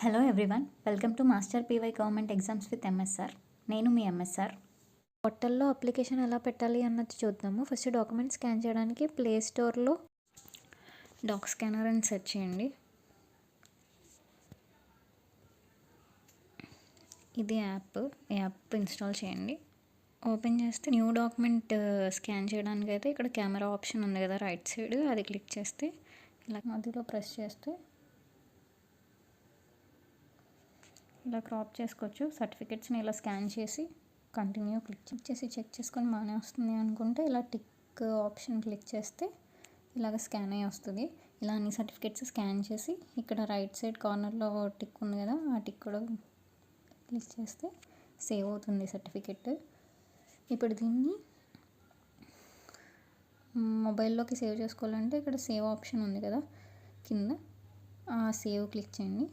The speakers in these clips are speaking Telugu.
Hello everyone, welcome to master py government exams with MSR. నేను మీ ఎంఎస్ఆర్. పోర్టల్లో అప్లికేషన్ ఎలా పెట్టాలి అన్నది చూద్దాము. ఫస్ట్ డాక్యుమెంట్ స్కాన్ చేయడానికి ప్లే స్టోర్లో డాక్ స్కానర్ అని సెర్చ్ చేయండి. ఇది యాప్ ఇన్స్టాల్ చేయండి. ఓపెన్ చేస్తే న్యూ డాక్యుమెంట్ స్కాన్ చేయడానికి అయితే ఇక్కడ కెమెరా ఆప్షన్ ఉంది కదా రైట్ సైడ్, అది క్లిక్ చేస్తే ఇలా మధ్యలో ప్రెస్ చేస్తే ఇలా క్రాప్ చేసుకోవచ్చు. సర్టిఫికెట్స్ని ఇలా స్కాన్ చేసి కంటిన్యూ క్లిక్ చేసి చెక్ చేసుకొని బాగానే వస్తుంది అనుకుంటే ఇలా టిక్ ఆప్షన్ క్లిక్ చేస్తే ఇలాగ స్కాన్ అయ్యి వస్తుంది. ఇలా అన్ని సర్టిఫికెట్స్ స్కాన్ చేసి ఇక్కడ రైట్ సైడ్ కార్నర్లో టిక్ ఉంది కదా, ఆ టిక్ కూడా క్లిక్ చేస్తే సేవ్ అవుతుంది సర్టిఫికెట్. ఇప్పుడు దీన్ని మొబైల్లోకి సేవ్ చేసుకోవాలంటే ఇక్కడ సేవ్ ఆప్షన్ ఉంది కదా కింద, ఆ సేవ్ క్లిక్ చేయండి.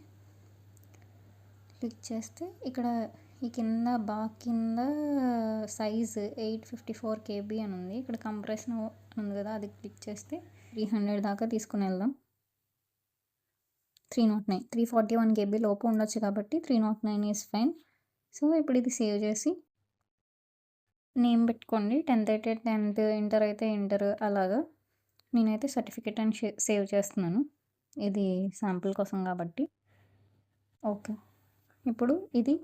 క్లిక్ చేస్తే ఇక్కడ ఈ కింద సైజ్ 854 KB అని ఉంది. ఇక్కడ కంప్రెషన్ ఉంది కదా, అది క్లిక్ చేస్తే 300 దాకా తీసుకుని వెళ్దాం. 341 KB లోపు ఉండొచ్చు కాబట్టి 309 ఈజ్ ఫైన్. సో ఇప్పుడు ఇది సేవ్ చేసి నేమ్ పెట్టుకోండి. 10th అయితే 10th, ఇంటర్ అయితే ఇంటర్, అలాగా. నేనైతే సర్టిఫికెట్ అని సేవ్ చేస్తున్నాను, ఇది శాంపుల్ కోసం కాబట్టి. ఓకే, ఇప్పుడు ఇది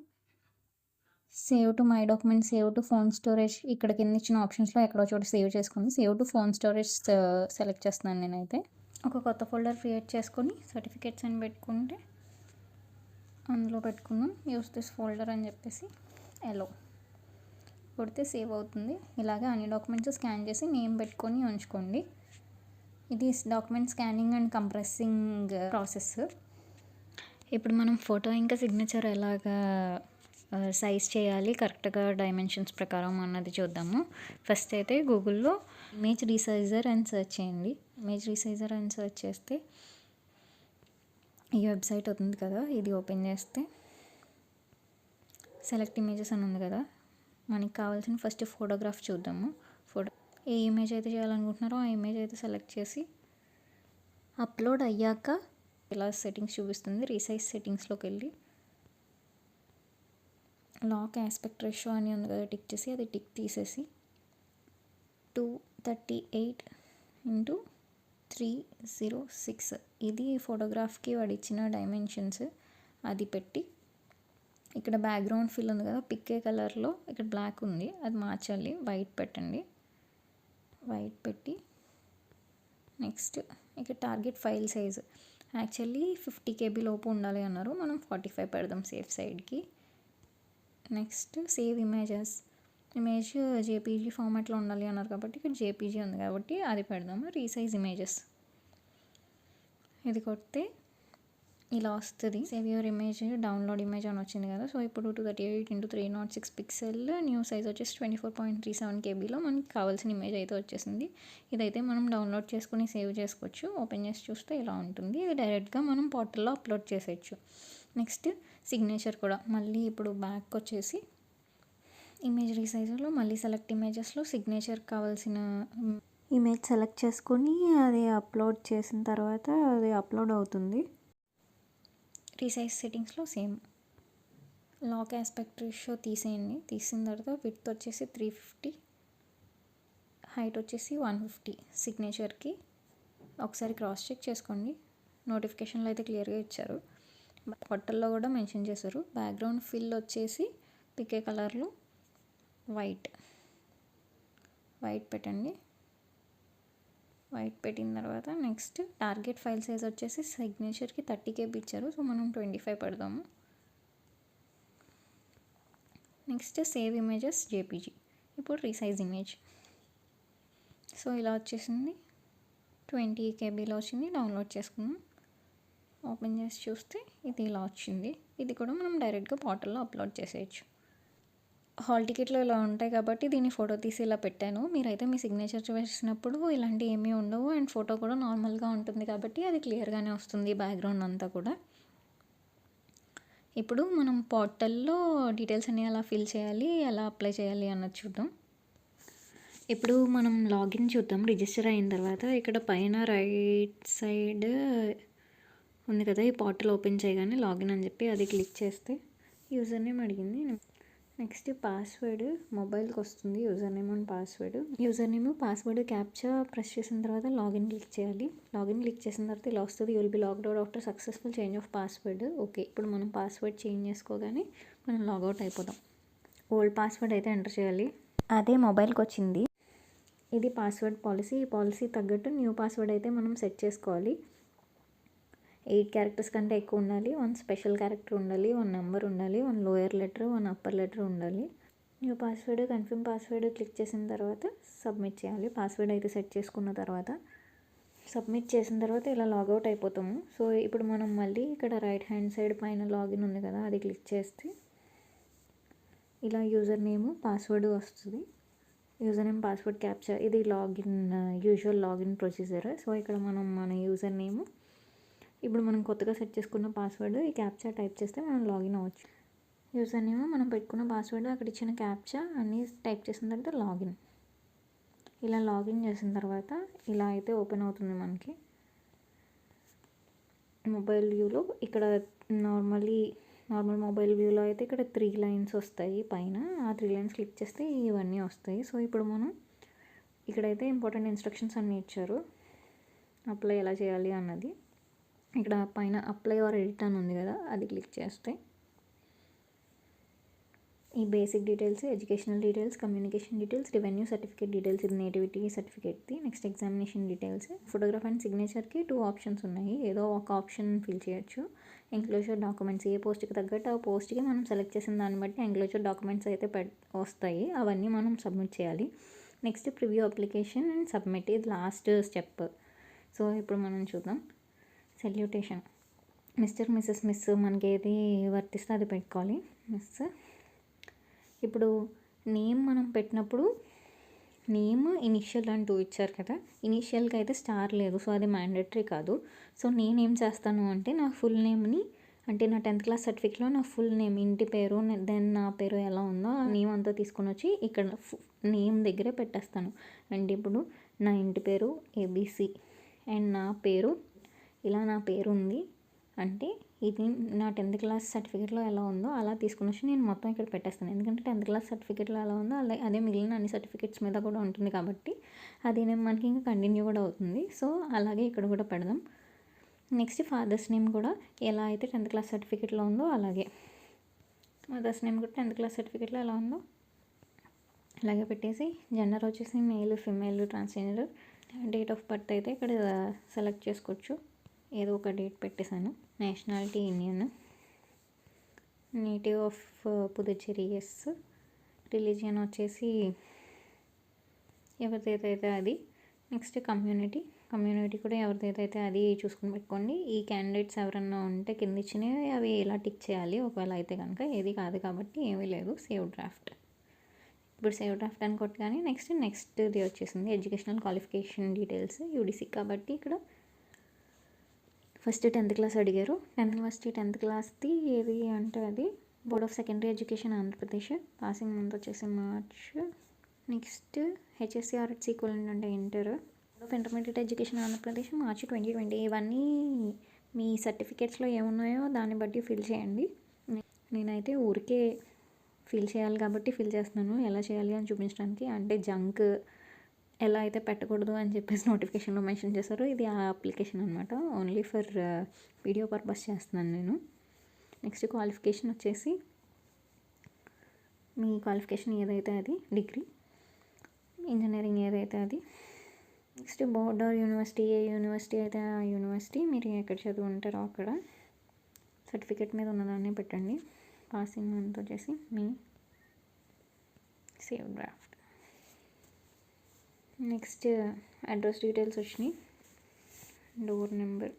save to my document, save to phone storage, ఇక్కడ కింద ఇచ్చిన ఆప్షన్స్లో ఎక్కడో చోట సేవ్ చేసుకుని save to phone storage select చేస్తున్నాను. నేనైతే ఒక కొత్త ఫోల్డర్ క్రియేట్ చేసుకొని సర్టిఫికేట్స్ అని పెట్టుకుంటే అందులో పెట్టుకున్నాం. యూస్ దిస్ ఫోల్డర్ అని చెప్పేసి ఎలో కొడితే సేవ్ అవుతుంది. ఇలాగే అన్ని డాక్యుమెంట్స్ స్కాన్ చేసి నేమ్ పెట్టుకొని ఉంచుకోండి. ఇది document scanning and compressing process. ఇప్పుడు మనం ఫోటో ఇంకా సిగ్నేచర్ ఎలాగా సైజ్ చేయాలి కరెక్ట్గా డైమెన్షన్స్ ప్రకారం అన్నది చూద్దాము. ఫస్ట్ అయితే గూగుల్లో ఇమేజ్ రీసైజర్ అని సెర్చ్ చేయండి. ఇమేజ్ రీసైజర్ అని సెర్చ్ చేస్తే ఈ వెబ్సైట్ అవుతుంది కదా, ఇది ఓపెన్ చేస్తే సెలెక్ట్ ఇమేజెస్ అని ఉంది కదా, మనకి కావాల్సిన ఫస్ట్ ఫోటోగ్రాఫ్ చూద్దాము. ఏ ఇమేజ్ అయితే చేయాలనుకుంటున్నారో ఆ ఇమేజ్ అయితే సెలెక్ట్ చేసి అప్లోడ్ అయ్యాక ఇలా సెట్టింగ్స్ చూపిస్తుంది. రీసైజ్ సెట్టింగ్స్లోకి వెళ్ళి లాక్ ఆస్పెక్ట్ రేషియో అని ఉంది కదా, టిక్ చేసి అది టిక్ తీసేసి 238x306 ఇది ఫోటోగ్రాఫ్కి వాడు ఇచ్చిన డైమెన్షన్స్, అది పెట్టి ఇక్కడ బ్యాక్గ్రౌండ్ ఫిల్ ఉంది కదా, పిక్కే కలర్లో ఇక్కడ బ్లాక్ ఉంది, అది మార్చాలి. వైట్ పెట్టండి. వైట్ పెట్టి నెక్స్ట్ ఇక్కడ target file size actually 50 KB లోపు ఉండాలి అన్నారు, మనం 45 పెడదాం సేఫ్ సైడ్కి. నెక్స్ట్ సేవ్ ఇమేజ్ జేపీజీ ఫార్మాట్లో ఉండాలి అన్నారు కాబట్టి ఇక్కడ జేపీజీ ఉంది కాబట్టి అది పెడదాము. రీసైజ్ ఇమేజెస్ ఇది కొడితే ఇలా వస్తుంది. Save your image, download image అని వచ్చింది కదా. సో ఇప్పుడు 238x306 పిక్సెల్, న్యూ సైజ్ వచ్చేసి 24.37 KBలో మనకి కావాల్సిన ఇమేజ్ అయితే వచ్చేసింది. ఇదైతే మనం డౌన్లోడ్ చేసుకుని సేవ్ చేసుకోవచ్చు. ఓపెన్ చేసి చూస్తే ఇలా ఉంటుంది. ఇది డైరెక్ట్గా మనం పోర్టల్లో అప్లోడ్ చేసేయచ్చు. నెక్స్ట్ సిగ్నేచర్ కూడా మళ్ళీ ఇప్పుడు బ్యాక్ వచ్చేసి ఇమేజ్ రీసైజర్లో మళ్ళీ సెలెక్ట్ ఇమేజెస్లో సిగ్నేచర్ కావాల్సిన ఇమేజ్ సెలెక్ట్ చేసుకొని అది అప్లోడ్ చేసిన తర్వాత అది అప్లోడ్ అవుతుంది. రీసైజ్ సెట్టింగ్స్లో సేమ్ లాక్ ఆస్పెక్ట్ రేషియో తీసేయండి. తీసిన తర్వాత విడ్త్ వచ్చేసి 350, హైట్ వచ్చేసి 150. సిగ్నేచర్కి ఒకసారి క్రాస్ చెక్ చేసుకోండి. నోటిఫికేషన్లో అయితే క్లియర్గా ఇచ్చారు, పొట్టల్లో కూడా మెన్షన్ చేశారు. బ్యాక్గ్రౌండ్ ఫిల్ వచ్చేసి పికే కలర్లో వైట్ పెట్టండి. వైట్ పెట్టిన తర్వాత నెక్స్ట్ టార్గెట్ ఫైల్ సైజ్ వచ్చేసి సిగ్నేచర్కి 30 KB ఇచ్చారు, సో మనం 25 పెడదాము. నెక్స్ట్ సేవ్ ఇమేజెస్ జేపీజీ, ఇప్పుడు రీసైజ్ ఇమేజ్. సో ఇలా వచ్చేసింది, 20 KBలో వచ్చింది. డౌన్లోడ్ చేసుకున్నాం. ఓపెన్ చేసి చూస్తే ఇది ఇలా వచ్చింది. ఇది కూడా మనం డైరెక్ట్గా పోర్టల్లో అప్లోడ్ చేసేయచ్చు. హాల్ టికెట్లో ఇలా ఉంటాయి కాబట్టి దీన్ని ఫోటో తీసి ఇలా పెట్టాను. మీరైతే మీ సిగ్నేచర్ వేసినప్పుడు ఇలాంటివి ఏమీ ఉండవు అండ్ ఫోటో కూడా నార్మల్గా ఉంటుంది కాబట్టి అది క్లియర్గానే వస్తుంది బ్యాక్గ్రౌండ్ అంతా కూడా. ఇప్పుడు మనం పోర్టల్లో డీటెయిల్స్ అన్నీ ఎలా ఫిల్ చేయాలి, ఎలా అప్లై చేయాలి అన్నది చూద్దాం. ఇప్పుడు మనం లాగిన్ చూద్దాం. రిజిస్టర్ అయిన తర్వాత ఇక్కడ పైన రైట్ సైడ్ ఉంది కదా, ఈ పోర్టల్ ఓపెన్ చేయగానే లాగిన్ అని చెప్పి అది క్లిక్ చేస్తే యూజర్ నేమ్ అడిగింది. నెక్స్ట్ పాస్వర్డ్ మొబైల్కి వస్తుంది, user name and password. User name password captcha press చేసిన తర్వాత లాగిన్ క్లిక్ చేయాలి. లాగిన్ క్లిక్ చేసిన తర్వాత ఇలా వస్తుంది, you'll be logged out after successful change of password. Okay, ఇప్పుడు మనం పాస్వర్డ్ చేంజ్ చేసుకోగానే మనం లాగౌట్ అయిపోతాం. ఓల్డ్ పాస్వర్డ్ అయితే ఎంటర్ చేయాలి, అదే మొబైల్కి వచ్చింది. ఇది పాస్వర్డ్ పాలసీ. ఈ పాలసీ తగ్గట్టు న్యూ పాస్వర్డ్ అయితే మనం సెట్ చేసుకోవాలి. 8 క్యారెక్టర్స్ కంటే ఎక్కువ ఉండాలి, 1 స్పెషల్ క్యారెక్టర్ ఉండాలి, 1 నెంబర్ ఉండాలి, 1 లోయర్ లెటర్, 1 అప్పర్ లెటర్ ఉండాలి. New password confirm password click చేసిన తర్వాత సబ్మిట్ చేయాలి. పాస్వర్డ్ అయితే సెట్ చేసుకున్న తర్వాత సబ్మిట్ చేసిన తర్వాత ఇలా లాగౌట్ అయిపోతాము. సో ఇప్పుడు మనం మళ్ళీ ఇక్కడ రైట్ హ్యాండ్ సైడ్ పైన లాగిన్ ఉంది కదా, అది క్లిక్ చేస్తే ఇలా యూజర్ నేము పాస్వర్డ్ వస్తుంది. యూజర్ నేమ్ పాస్వర్డ్ క్యాప్చర్, ఇది login usual login procedure. So ఇక్కడ మనం మన యూజర్ నేమ్, ఇప్పుడు మనం కొత్తగా సెట్ చేసుకున్న పాస్వర్డ్, ఈ క్యాప్చా టైప్ చేస్తే మనం లాగిన్ అవ్వచ్చు. యూజర్ నేమ్, మనం పెట్టుకున్న పాస్వర్డ్, అక్కడ ఇచ్చిన క్యాప్చా అన్నీ టైప్ చేసిన తర్వాత లాగిన్. ఇలా లాగిన్ చేసిన తర్వాత ఇలా అయితే ఓపెన్ అవుతుంది మనకి మొబైల్ వ్యూలో. ఇక్కడ నార్మల్ మొబైల్ వ్యూలో అయితే ఇక్కడ 3 లైన్స్ వస్తాయి పైన, ఆ 3 లైన్స్ క్లిక్ చేస్తే ఇవన్నీ వస్తాయి. సో ఇప్పుడు మనం ఇక్కడైతే ఇంపార్టెంట్ ఇన్స్ట్రక్షన్స్ అన్నీ ఇచ్చారు, అప్లై ఎలా చేయాలి అన్నది. ఇక్కడ పైన అప్లై ఆర్ ఎడిట్ అని ఉంది కదా, అది క్లిక్ చేస్తే ఈ basic details, educational details, communication details, revenue certificate details, ఇది నేటివిటీ సర్టిఫికేట్ది. Next examination details, photograph and సిగ్నేచర్కి 2 ఆప్షన్స్ ఉన్నాయి, ఏదో ఒక ఆప్షన్ ఫిల్ చేయొచ్చు. ఎంక్లోజర్ డాక్యుమెంట్స్, ఏ పోస్ట్కి తగ్గట్టు ఆ పోస్ట్కి మనం సెలెక్ట్ చేసిన దాన్ని బట్టి ఎంక్లోజర్ డాక్యుమెంట్స్ అయితే వస్తాయి, అవన్నీ మనం సబ్మిట్ చేయాలి. Next preview application and submit, ఇది లాస్ట్ స్టెప్. సో ఇప్పుడు మనం చూద్దాం. సెల్యూటేషన్, మిస్టర్ మిస్సెస్ మిస్, మనకి ఏది వర్తిస్తే అది పెట్టుకోవాలి. మిస్. ఇప్పుడు నేమ్ మనం పెట్టినప్పుడు నేమ్, ఇనిషియల్ అంటూ ఇచ్చారు కదా, ఇనిషియల్కి అయితే స్టార్ లేదు, సో అది మ్యాండేటరీ కాదు. సో నేనేం చేస్తాను అంటే నా ఫుల్ నేమ్ని, అంటే నా 10th క్లాస్ సర్టిఫికేట్లో నా ఫుల్ నేమ్, ఇంటి పేరు, దెన్ నా పేరు ఎలా ఉందో ఆ నేమ్ అంతా తీసుకొని వచ్చి ఇక్కడ నేమ్ దగ్గరే పెట్టేస్తాను. అంటే ఇప్పుడు నా ఇంటి పేరు ఏబిసి అండ్ నా పేరు ఇలా, నా పేరు ఉంది అంటే ఇది నా 10th క్లాస్ సర్టిఫికేట్లో ఎలా ఉందో అలా తీసుకుని వచ్చి నేను మొత్తం ఇక్కడ పెట్టేస్తాను. ఎందుకంటే 10th క్లాస్ సర్టిఫికేట్లో ఎలా ఉందో అదే మిగిలిన అన్ని సర్టిఫికేట్స్ మీద కూడా ఉంటుంది కాబట్టి అది మనకి ఇంకా కంటిన్యూ కూడా అవుతుంది. సో అలాగే ఇక్కడ కూడా పెడదాం. నెక్స్ట్ ఫాదర్స్ నేమ్ కూడా ఎలా అయితే 10th క్లాస్ సర్టిఫికేట్లో ఉందో అలాగే మదర్స్ నేమ్ కూడా 10th క్లాస్ సర్టిఫికేట్లో ఎలా ఉందో అలాగే పెట్టేసి, జెండర్ వచ్చేసి male, female, transgender, date of birth అయితే ఇక్కడ సెలెక్ట్ చేసుకోవచ్చు, ఏదో ఒక డేట్ పెట్టేశాను. Nationality Indian, native of Puducherry yes, religion వచ్చేసి ఎవరిదైతే అది. నెక్స్ట్ కమ్యూనిటీ కూడా ఎవరిదైతే అది చూసుకుని పెట్టుకోండి. ఈ క్యాండిడేట్స్ ఎవరన్నా ఉంటే కింద ఇచ్చినవి అవి ఇలా టిక్ చేయాలి, ఒకవేళ అయితే కనుక. ఏది కాదు కాబట్టి ఏమీ లేదు. సేవ్ డ్రాఫ్ట్, ఇప్పుడు సేవ్ డ్రాఫ్ట్ అని కొట్టగానే నెక్స్ట్ది వచ్చేసింది. ఎడ్యుకేషనల్ క్వాలిఫికేషన్ డీటెయిల్స్, యూడిసి కాబట్టి ఇక్కడ ఫస్ట్ 10th క్లాస్ అడిగారు. 10th క్లాస్ది ఏది అంటే అది board of secondary education Andhra Pradesh, passing month వచ్చేసి మార్చ్. నెక్స్ట్ హెచ్ఎస్సిఆర్హెచ్ ఈక్వలెంట్ అంటే inter, board of intermediate education Andhra Pradesh March 2020. ఇవన్నీ మీ సర్టిఫికేట్స్లో ఏమున్నాయో దాన్ని బట్టి ఫిల్ చేయండి. నేనైతే ఊరికే ఫిల్ చేయాలి కాబట్టి ఫిల్ చేస్తున్నాను, ఎలా చేయాలి అని చూపించడానికి. అంటే జంక్ ఎలా అయితే పెట్టకూడదు అని చెప్పేసి నోటిఫికేషన్లో మెన్షన్ చేశారు, ఇది ఆ అప్లికేషన్ అనమాట. ఓన్లీ ఫర్ వీడియో పర్పస్ చేస్తున్నాను నేను. నెక్స్ట్ క్వాలిఫికేషన్ వచ్చేసి మీ క్వాలిఫికేషన్ ఏదైతే అది, డిగ్రీ, ఇంజనీరింగ్ ఏదైతే అది. Next board are university, A university అయితే ఆ యూనివర్సిటీ, మీరు ఎక్కడ చదువుంటారో అక్కడ సర్టిఫికేట్ మీద ఉన్నదాన్ని పెట్టండి. పాసింగ్ మంత్ వచ్చేసి మీ, save draft. Next address details వచ్చినాయి, డోర్ నెంబర్,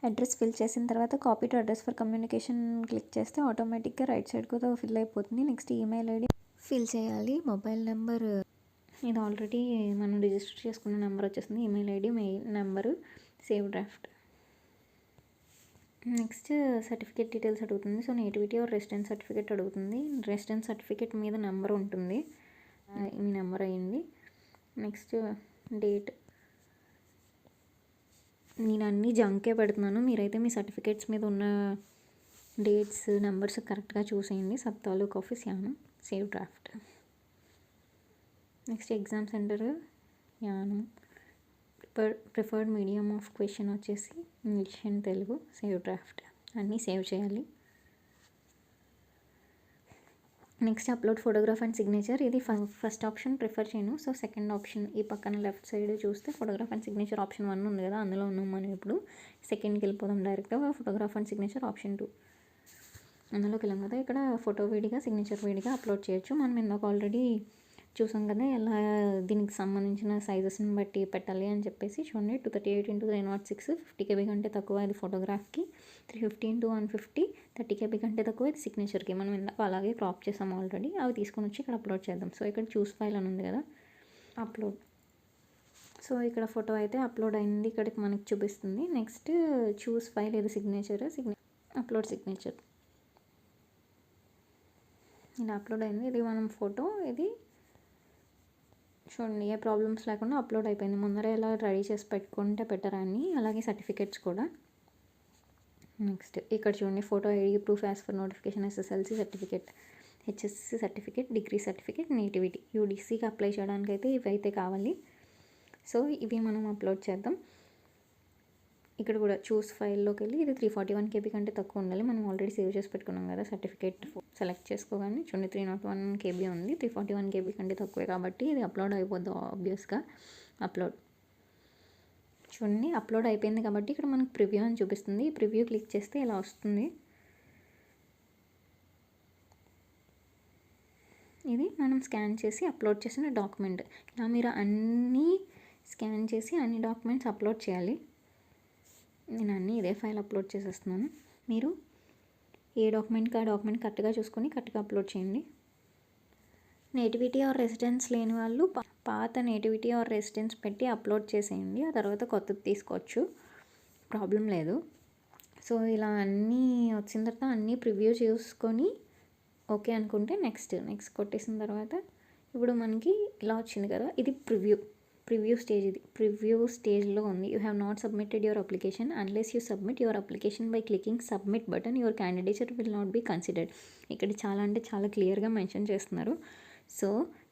అడ్రస్ ఫిల్ చేసిన తర్వాత copy to address for communication click చేస్తే ఆటోమేటిక్గా రైట్ సైడ్ కూడా ఫిల్ అయిపోతుంది. నెక్స్ట్ ఈమెయిల్ ఐడి ఫిల్ చేయాలి, మొబైల్ నెంబర్ ఇది ఆల్రెడీ మనం రిజిస్టర్ చేసుకున్న నెంబర్ వచ్చేసింది, email ID, mail number, save draft. Next certificate details అడుగుతుంది. So nativity or residence certificate అడుగుతుంది. రెసిడెన్స్ సర్టిఫికేట్ మీద నెంబర్ ఉంటుంది, మీ నెంబర్ అయ్యింది. నెక్స్ట్ డేట్, నేను అన్నీ జంకే పెడుతున్నాను, మీరైతే మీ సర్టిఫికేట్స్ మీద ఉన్న డేట్స్ నెంబర్స్ కరెక్ట్గా చూసేయండి. Sub taluk office Yanam, save draft. Next exam centre Yanam, preferred medium of question వచ్చేసి English and Telugu, save draft. అన్నీ సేవ్ చేయాలి. Next upload photograph and signature. ఇది ఫస్ట్ ఆప్షన్ ప్రిఫర్ చేయను. సో సెకండ్ ఆప్షన్ ఈ పక్కన లెఫ్ట్ సైడ్ చూస్తే ఫోటోగ్రాఫ్ అండ్ సిగ్నేచర్ ఆప్షన్ 1 ఉంది కదా, అందులో ఉన్నాం మనం. ఇప్పుడు సెకండ్కి వెళ్ళిపోదాం డైరెక్ట్గా. ఫోటోగ్రాఫ్ అండ్ సిగ్నేచర్ ఆప్షన్ 2 అందులోకి వెళ్ళాం కదా. ఇక్కడ ఫోటో విడిగా సిగ్నేచర్ విడిగా అప్లోడ్ చేయొచ్చు. మనం ఇందాక ఆల్రెడీ చూసాం కదా ఎలా దీనికి సంబంధించిన సైజెస్ని బట్టి పెట్టాలి అని చెప్పేసి. చూడండి 238 × 306 50 KB కంటే తక్కువ ఇది ఫోటోగ్రాఫ్కి, 350 × 150 30 KB కంటే తక్కువ ఇది సిగ్నేచర్కి. మనం ఇందాక అలాగే క్రాప్ చేసాం ఆల్రెడీ. అవి తీసుకొని వచ్చి ఇక్కడ అప్లోడ్ చేద్దాం. సో ఇక్కడ చూస్ ఫైల్ అని ఉంది కదా, అప్లోడ్. సో ఇక్కడ ఫోటో అయితే అప్లోడ్ అయింది, ఇక్కడికి మనకి చూపిస్తుంది. నెక్స్ట్ చూస్ ఫైల్, ఇది సిగ్నేచర్, అప్లోడ్ సిగ్నేచర్. ఇది అప్లోడ్ అయింది. ఇది మనం ఫోటో, ఇది చూడండి ఏ ప్రాబ్లమ్స్ లేకుండా అప్లోడ్ అయిపోయింది. ముందరే ఎలా రెడీ చేసి పెట్టుకుంటే బెటర్ అని. అలాగే సర్టిఫికేట్స్ కూడా. నెక్స్ట్ ఇక్కడ చూడండి photo ID, proof as per notification, SSLC certificate, HSC certificate, degree certificate, nativity. UDCకి అప్లై చేయడానికి అయితే ఇవి అయితే కావాలి. సో ఇవి మనం అప్లోడ్ చేద్దాం. ఇక్కడ కూడా చూస్ ఫైల్లోకి వెళ్ళి ఇది 341 KB కంటే తక్కువ ఉండాలి. మనం ఆల్రెడీ సేవ్ చేసి పెట్టుకున్నాం కదా సర్టిఫికేట్. సెలెక్ట్ చేసుకోగానే చూడండి 301 KB ఉంది. 341 KB కంటే తక్కువే కాబట్టి ఇది అప్లోడ్ అయిపోద్ది ఆబ్వియస్గా. అప్లోడ్ చూడండి అప్లోడ్ అయిపోయింది కాబట్టి ఇక్కడ మనకు ప్రివ్యూ అని చూపిస్తుంది. ఈ ప్రివ్యూ క్లిక్ చేస్తే ఇలా వస్తుంది. ఇది మనం స్కాన్ చేసి అప్లోడ్ చేసిన డాక్యుమెంట్. ఇలా మీరు అన్నీ స్కాన్ చేసి అన్ని డాక్యుమెంట్స్ అప్లోడ్ చేయాలి. నేను అన్నీ ఇదే ఫైల్ అప్లోడ్ చేసేస్తున్నాను. మీరు ఏ డాక్యుమెంట్కి ఆ డాక్యుమెంట్ కరెక్ట్గా చూసుకొని కరెక్ట్గా అప్లోడ్ చేయండి. నేటివిటీ ఆర్ రెసిడెన్స్ లేని వాళ్ళు పాత నేటివిటీ ఆర్ రెసిడెన్స్ పెట్టి అప్లోడ్ చేసేయండి. ఆ తర్వాత కొత్తది తీసుకోవచ్చు, ప్రాబ్లం లేదు. సో ఇలా అన్నీ వచ్చిన తర్వాత అన్నీ ప్రివ్యూ చూసుకొని ఓకే అనుకుంటే నెక్స్ట్ కొట్టేసిన తర్వాత ఇప్పుడు మనకి ఇలా వచ్చింది కదా, ఇది ప్రివ్యూ స్టేజ్. ఇది ప్రివ్యూ స్టేజ్లో ఉంది. You have not submitted your application unless you submit your application by clicking submit button your candidature will not be considered. ఇక్కడ చాలా అంటే చాలా క్లియర్గా మెన్షన్ చేస్తున్నారు. సో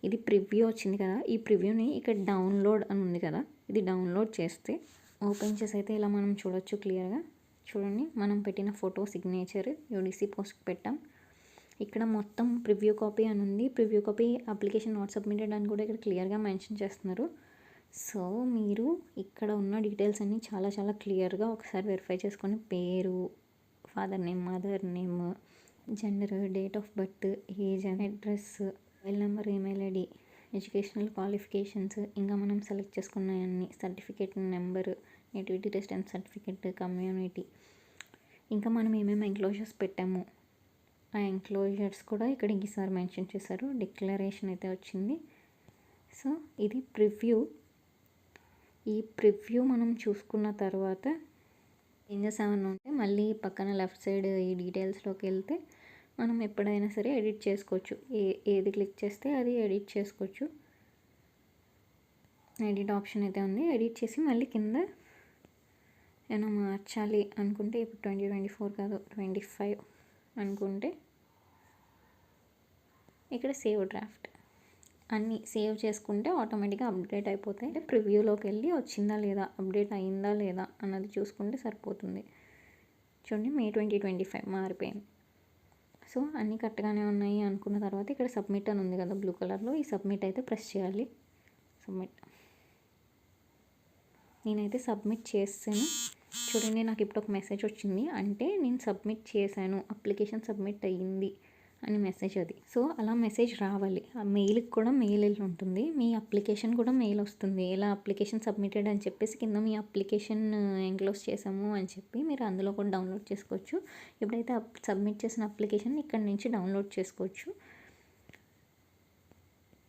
ఇది ప్రివ్యూ వచ్చింది కదా, ఈ ప్రివ్యూని ఇక్కడ డౌన్లోడ్ అని ఉంది కదా, ఇది డౌన్లోడ్ చేస్తే ఓపెన్ చేసి అయితే ఇలా మనం చూడొచ్చు క్లియర్గా. చూడండి మనం పెట్టిన ఫోటో, సిగ్నేచర్, UDC పోస్ట్కి పెట్టాం. ఇక్కడ మొత్తం ప్రివ్యూ కాపీ అని ఉంది. Preview copy application not submitted అని కూడా ఇక్కడ క్లియర్గా మెన్షన్ చేస్తున్నారు. సో మీరు ఇక్కడ ఉన్న డీటెయిల్స్ అన్నీ చాలా చాలా క్లియర్గా ఒకసారి వెరిఫై చేసుకొని, పేరు, father name, mother name, gender, date of birth, age, address, mobile number, email ID, educational qualifications, ఇంకా మనం సెలెక్ట్ చేసుకున్నాయన్నీ, certificate number, nativity residence certificate, community, ఇంకా మనం ఏమేమి ఎంక్లోజర్స్ పెట్టాము ఆ ఎంక్లోజర్స్ కూడా ఇక్కడ ఈసారి మెన్షన్ చేశారు. డిక్లరేషన్ అయితే వచ్చింది. సో ఇది ప్రివ్యూ. ఈ ప్రివ్యూ మనం చూసుకున్న తర్వాత చేంజెస్ ఏమైనా ఉంటే మళ్ళీ పక్కన లెఫ్ట్ సైడ్ ఈ డీటెయిల్స్లోకి వెళ్తే మనం ఎప్పుడైనా సరే ఎడిట్ చేసుకోవచ్చు. ఏది క్లిక్ చేస్తే అది ఎడిట్ చేసుకోవచ్చు. ఎడిట్ ఆప్షన్ అయితే ఉంది. ఎడిట్ చేసి మళ్ళీ కింద ఏమైనా మార్చాలి అనుకుంటే, ఇప్పుడు 2024 కాదు 25 అనుకుంటే ఇక్కడ సేవ్ డ్రాఫ్ట్ అన్నీ సేవ్ చేసుకుంటే ఆటోమేటిక్గా అప్డేట్ అయిపోతాయి. అంటే ప్రివ్యూలోకి వెళ్ళి వచ్చిందా లేదా, అప్డేట్ అయిందా లేదా అన్నది చూసుకుంటే సరిపోతుంది. చూడండి మే 2025 మారిపోయింది. సో అన్నీ కరెక్ట్గానే ఉన్నాయి అనుకున్న తర్వాత ఇక్కడ సబ్మిట్ అని ఉంది కదా బ్లూ కలర్లో, ఈ సబ్మిట్ అయితే ప్రెస్ చేయాలి. సబ్మిట్ నేనైతే సబ్మిట్ చేసాను. చూడండి నాకు ఇప్పుడు ఒక మెసేజ్ వచ్చింది, అంటే నేను సబ్మిట్ చేశాను, అప్లికేషన్ సబ్మిట్ అయ్యింది అని మెసేజ్ అది. సో అలా మెసేజ్ రావాలి. ఆ మెయిల్కి కూడా మెయిల్ ఉంటుంది, మీ అప్లికేషన్ కూడా మెయిల్ వస్తుంది. ఇలా అప్లికేషన్ సబ్మిటెడ్ అని చెప్పేసి కింద మీ అప్లికేషన్ ఎంక్లోజ్ చేసాము అని చెప్పి మీరు అందులో కూడా డౌన్లోడ్ చేసుకోవచ్చు. ఎప్పుడైతే సబ్మిట్ చేసిన అప్లికేషన్ ఇక్కడ నుంచి డౌన్లోడ్ చేసుకోవచ్చు.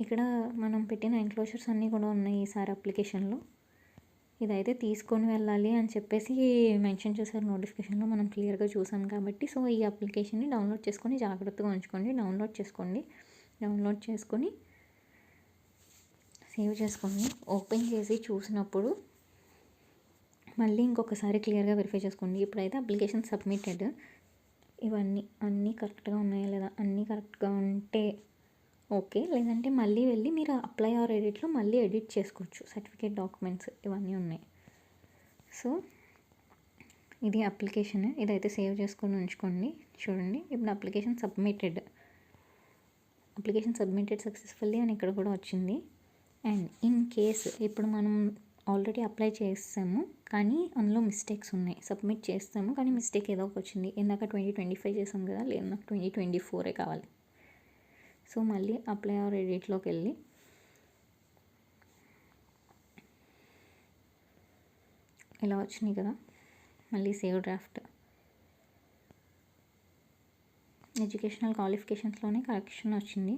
ఇక్కడ మనం పెట్టిన ఎంక్లోజర్స్ అన్నీ కూడా ఉన్నాయి ఈసారి అప్లికేషన్లో. ఇదైతే తీసుకొని వెళ్ళాలి అని చెప్పేసి మెన్షన్ చేశారు నోటిఫికేషన్లో, మనం క్లియర్గా చూసాం కాబట్టి. సో ఈ అప్లికేషన్ని డౌన్లోడ్ చేసుకొని జాగ్రత్తగా ఉంచుకోండి. డౌన్లోడ్ చేసుకొని సేవ్ చేసుకోండి. ఓపెన్ చేసి చూసినప్పుడు మళ్ళీ ఇంకొకసారి క్లియర్గా వెరిఫై చేసుకోండి. ఇప్పుడైతే అప్లికేషన్ సబ్మిటెడ్. ఇవన్నీ అన్నీ కరెక్ట్గా ఉన్నాయా లేదా, అన్నీ కరెక్ట్గా ఉంటే ఓకే, లేదంటే మళ్ళీ వెళ్ళి మీరు అప్లై ఆర్ ఎడిట్లో మళ్ళీ ఎడిట్ చేసుకోవచ్చు. సర్టిఫికేట్ డాక్యుమెంట్స్ ఇవన్నీ ఉన్నాయి. సో ఇది అప్లికేషన్, ఇదైతే సేవ్ చేసుకొని ఉంచుకోండి. చూడండి ఇప్పుడు అప్లికేషన్ సబ్మిటెడ్ సక్సెస్ఫుల్లీ అని ఇక్కడ కూడా వచ్చింది. అండ్ ఇన్ కేస్ ఇప్పుడు మనం ఆల్రెడీ అప్లై చేస్తాము కానీ అందులో మిస్టేక్స్ ఉన్నాయి, సబ్మిట్ చేస్తాము కానీ మిస్టేక్ ఏదో ఒకటి వచ్చింది. ఇందాక 2025 చేసాం కదా, లేదు నాకు 2024 కావాలి. సో మళ్ళీ అప్లై ఆర్ ఎడిట్లోకి వెళ్ళి ఇలా వచ్చినాయి కదా, మళ్ళీ సేవ్ డ్రాఫ్ట్. ఎడ్యుకేషనల్ క్వాలిఫికేషన్స్లోనే కరెక్షన్ వచ్చింది.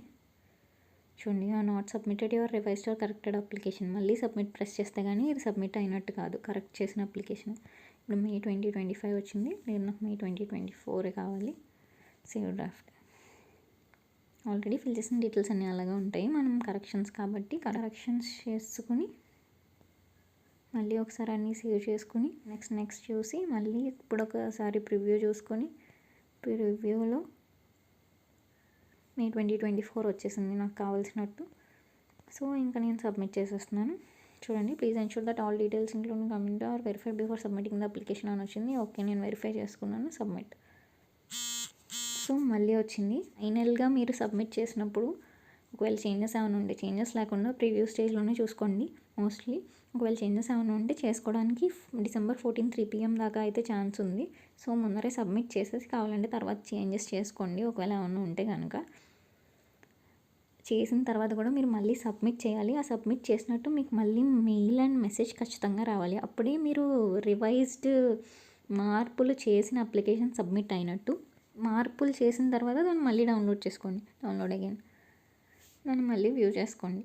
చూడండి, not submitted your revised or corrected application. మళ్ళీ సబ్మిట్ ప్రెస్ చేస్తే కానీ ఇది సబ్మిట్ అయినట్టు కాదు, కరెక్ట్ చేసిన అప్లికేషన్. ఇప్పుడు May 2025 వచ్చింది, లేదు నాకు May 2024 కావాలి. Save draft. ఆల్రెడీ ఫిల్ చేసిన డీటెయిల్స్ అన్నీ అలాగే ఉంటాయి, మనం కరెక్షన్స్ కాబట్టి కరెక్షన్స్ చేసుకుని మళ్ళీ ఒకసారి అన్నీ సేవ్ చేసుకుని నెక్స్ట్ చూసి మళ్ళీ ఇప్పుడు ఒకసారి ప్రివ్యూ చూసుకొని ప్రివ్యూలో May 2024 వచ్చేసింది నాకు కావాల్సినట్టు. సో ఇంకా నేను సబ్మిట్ చేసేస్తున్నాను. చూడండి, please ensure that all details including comment are verified before submitting the application అని వచ్చింది. ఓకే, నేను వెరిఫై చేసుకున్నాను, సబ్మిట్. సో మళ్ళీ వచ్చింది. ఫైనల్గా మీరు సబ్మిట్ చేసినప్పుడు ఒకవేళ చేంజెస్ ఏమైనా ఉంటే, చేంజెస్ లేకుండా ప్రివ్యూ స్టేజ్లోనే చూసుకోండి మోస్ట్లీ. ఒకవేళ చేంజెస్ ఏమైనా ఉంటే చేసుకోవడానికి December 14 3 PM దాకా అయితే ఛాన్స్ ఉంది. సో ముందరే సబ్మిట్ చేసేసి కావాలంటే తర్వాత చేంజెస్ చేసుకోండి ఒకవేళ ఏమైనా ఉంటే కనుక. చేసిన తర్వాత కూడా మీరు మళ్ళీ సబ్మిట్ చేయాలి. ఆ సబ్మిట్ చేసినట్టు మీకు మళ్ళీ మెయిల్ అండ్ మెసేజ్ ఖచ్చితంగా రావాలి. అప్పుడే మీరు రివైజ్డ్ మార్పులు చేసిన అప్లికేషన్ సబ్మిట్ అయినట్టు. మార్పులు చేసిన తర్వాత దాన్ని మళ్ళీ డౌన్లోడ్ చేసుకోండి, డౌన్లోడ్ అగైన్ దాన్ని మళ్ళీ వ్యూ చేసుకోండి.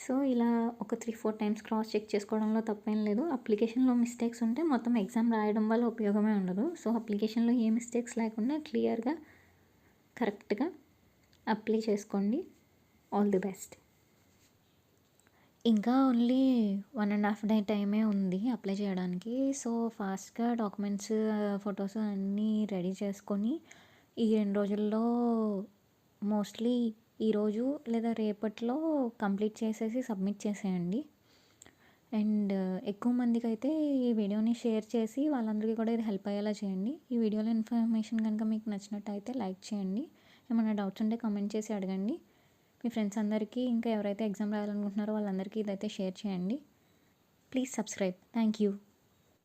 సో ఇలా ఒక 3-4 టైమ్స్ క్రాస్ చెక్ చేసుకోవడంలో తప్పేం లేదు. అప్లికేషన్లో మిస్టేక్స్ ఉంటే మొత్తం ఎగ్జామ్ రాయడం వల్ల ఉపయోగమే ఉండదు. సో అప్లికేషన్లో ఏ మిస్టేక్స్ లేకుండా క్లియర్గా కరెక్ట్గా అప్లై చేసుకోండి. All the best. ఇంకా ఓన్లీ 1.5 day టైమే ఉంది అప్లై చేయడానికి. సో ఫాస్ట్గా డాక్యుమెంట్స్, ఫొటోస్ అన్నీ రెడీ చేసుకొని ఈ 2 రోజుల్లో మోస్ట్లీ ఈరోజు లేదా రేపట్లో కంప్లీట్ చేసేసి సబ్మిట్ చేసేయండి. అండ్ ఎక్కువ మందికి అయితే ఈ వీడియోని షేర్ చేసి వాళ్ళందరికీ కూడా ఇది హెల్ప్ అయ్యేలా చేయండి. ఈ వీడియోలో ఇన్ఫర్మేషన్ కనుక మీకు నచ్చినట్టయితే లైక్ చేయండి. ఏమైనా డౌట్స్ ఉంటే కామెంట్ చేసి అడగండి. మీ ఫ్రెండ్స్ అందరికీ, ఇంకా ఎవరైతే ఎగ్జామ్ రాయాలనుకుంటున్నారో వాళ్ళందరికీ ఇదైతే షేర్ చేయండి. Please subscribe. Thank you.